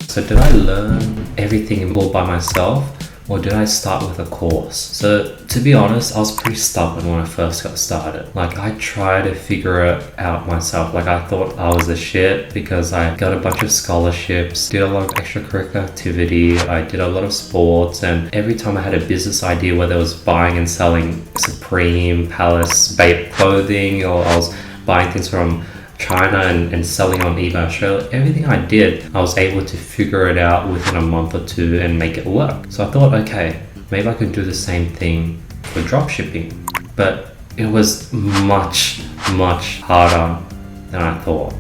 So did I learn everything all by myself, or did I start with a course? So to be honest, I was pretty stubborn when I first got started. Like, I tried to figure it out myself. Like, I thought I was a shit because I got a bunch of scholarships, did a lot of extracurricular activity, I did a lot of sports, and every time I had a business idea, whether it was buying and selling Supreme, Palace, Bape clothing, or I was buying things from China and selling on eBay Australia, everything I did, I was able to figure it out within a month or two and make it work. So I thought, okay, maybe I could do the same thing for dropshipping. But it was much, much harder than I thought.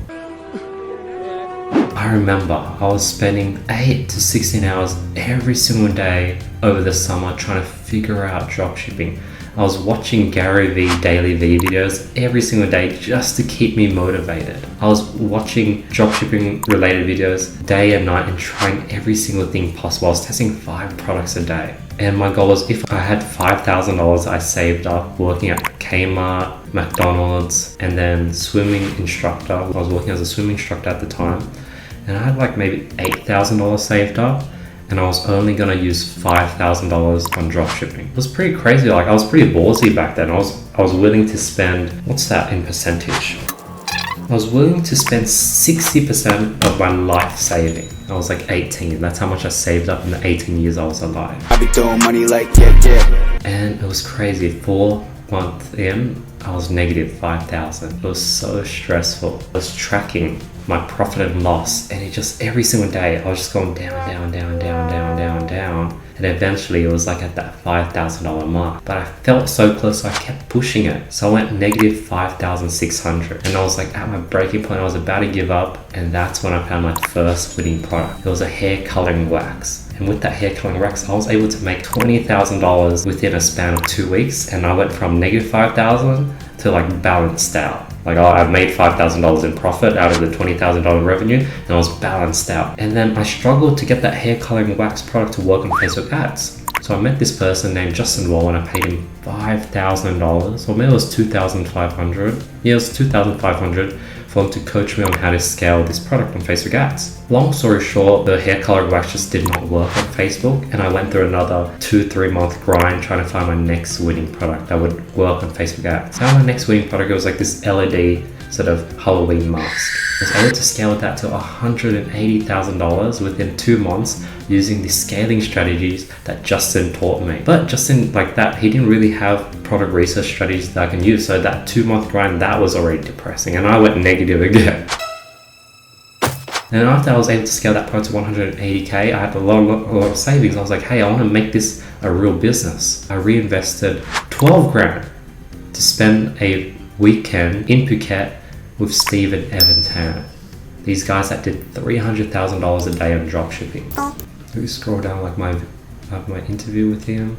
I remember I was spending 8 to 16 hours every single day over the summer trying to figure out dropshipping. I was watching Gary Vee daily V videos every single day just to keep me motivated. I was watching dropshipping related videos day and night and trying every single thing possible. I was testing 5 products a day. And my goal was, if I had $5,000 I saved up working at Kmart, McDonald's, and then swimming instructor. I was working as a swimming instructor at the time. And I had like maybe $8,000 saved up. And I was only gonna use $5,000 on dropshipping. It was pretty crazy. Like, I was pretty ballsy back then. I was willing to spend, what's that in percentage? I was willing to spend 60% of my life saving. I was like 18. That's how much I saved up in the 18 years I was alive. I be throwing money like yeah. And it was crazy. 4 months in, I was negative 5,000. It was so stressful. I was tracking my profit and loss, and it just, every single day I was just going down. And eventually it was like at that $5,000 mark. But I felt so close, so I kept pushing it. So I went negative 5,600. And I was like at my breaking point. I was about to give up. And that's when I found my first winning product. It was a hair coloring wax. And with that hair coloring wax, I was able to make $20,000 within a span of 2 weeks. And I went from negative 5,000 to like balanced out. Like, I made $5,000 in profit out of the $20,000 revenue, and I was balanced out. And then I struggled to get that hair coloring wax product to work on Facebook ads. So I met this person named Justin Wall, and I paid him $5,000, or maybe it was $2,500. Yeah, it was $2,500 for him to coach me on how to scale this product on Facebook ads. Long story short, the hair coloring wax just did not work on Facebook, and I went through another 2-3 month grind trying to find my next winning product that would work on Facebook ads. Now my next winning product, it was like this LED sort of Halloween mask. I was able to scale that to $180,000 within 2 months using the scaling strategies that Justin taught me. But Justin, like that, he didn't really have product research strategies that I can use. So that 2 month grind, that was already depressing, and I went negative again. And after I was able to scale that product to 180K, I had a lot of savings. I was like, hey, I want to make this a real business. I reinvested 12 grand to spend a weekend in Phuket with Steve and Evan Tan. These guys that did $300,000 a day on dropshipping. Let me scroll down, like my interview with him.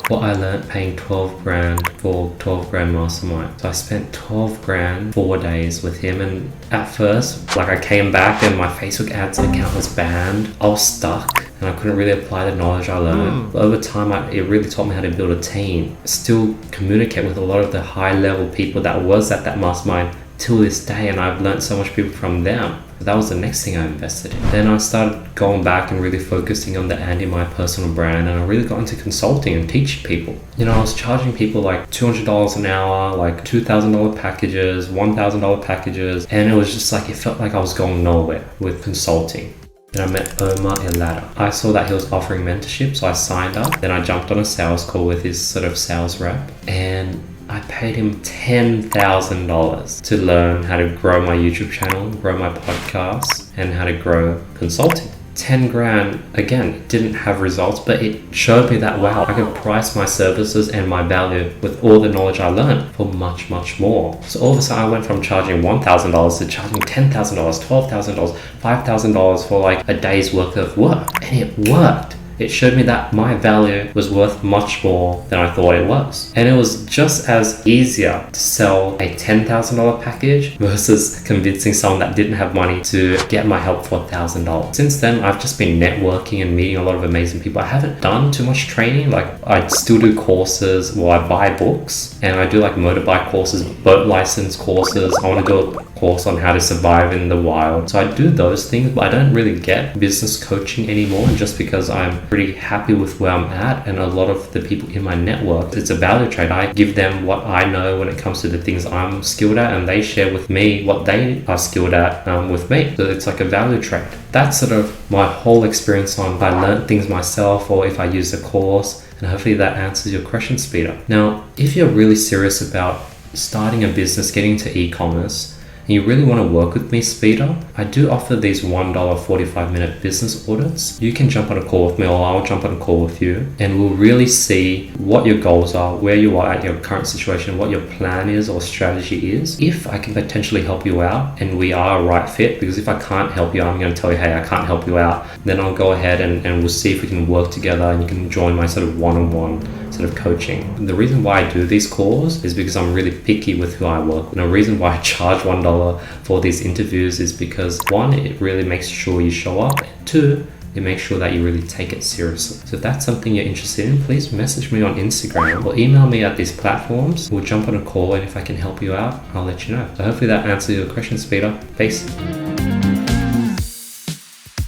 What I learned paying 12 grand for 12 grand mastermind. So I spent 12 grand 4 days with him, and at first, like, I came back and my Facebook ads account was banned. I was stuck and I couldn't really apply the knowledge I learned. But over time, it really taught me how to build a team. Still communicate with a lot of the high level people that was at that mastermind till this day, and I've learned so much people from them. That was the next thing I invested in. Then I started going back and really focusing on the Andy My personal brand, and I really got into consulting and teaching people. You know, I was charging people like $200 an hour, like $2,000 packages, $1,000 packages, and it was just like, it felt like I was going nowhere with consulting. Then I met Omar Elada. I saw that he was offering mentorship, so I signed up. Then I jumped on a sales call with his sort of sales rep, and I paid him $10,000 to learn how to grow my YouTube channel, grow my podcast, and how to grow consulting. 10 grand, again, didn't have results, but it showed me that, wow, I can price my services and my value with all the knowledge I learned for much, much more. So all of a sudden I went from charging $1,000 to charging $10,000, $12,000, $5,000 for like a day's worth of work. And it worked. It showed me that my value was worth much more than I thought it was. And it was just as easier to sell a $10,000 package versus convincing someone that didn't have money to get my help for $1,000. Since then, I've just been networking and meeting a lot of amazing people. I haven't done too much training. Like, I still do courses, I buy books, and I do like motorbike courses, boat license courses. I want to do a course on how to survive in the wild. So I do those things, but I don't really get business coaching anymore, just because I'm pretty happy with where I'm at, and a lot of the people in my network, it's a value trade. I give them what I know when it comes to the things I'm skilled at, and they share with me what they are skilled at with me. So it's like a value trade. That's sort of my whole experience on if I learned things myself or if I used a course, and hopefully that answers your question, Speeder. Now, if you're really serious about starting a business, getting into e-commerce, and you really want to work with me, Speeder, I do offer these $1 45-minute business audits. You can jump on a call with me, or I'll jump on a call with you, and we'll really see what your goals are, where you are at your current situation, what your plan is or strategy is. If I can potentially help you out and we are a right fit, because if I can't help you, I'm going to tell you, hey, I can't help you out, then I'll go ahead and we'll see if we can work together, and you can join my sort of one-on-one sort of coaching. The reason why I do these calls is because I'm really picky with who I work with. And the reason why I charge $1 for these interviews is because, one, it really makes sure you show up, and two, it makes sure that you really take it seriously. So if that's something you're interested in, please message me on Instagram or email me at these platforms. We'll jump on a call, and if I can help you out, I'll let you know. So hopefully that answers your question, Speeder. Peace.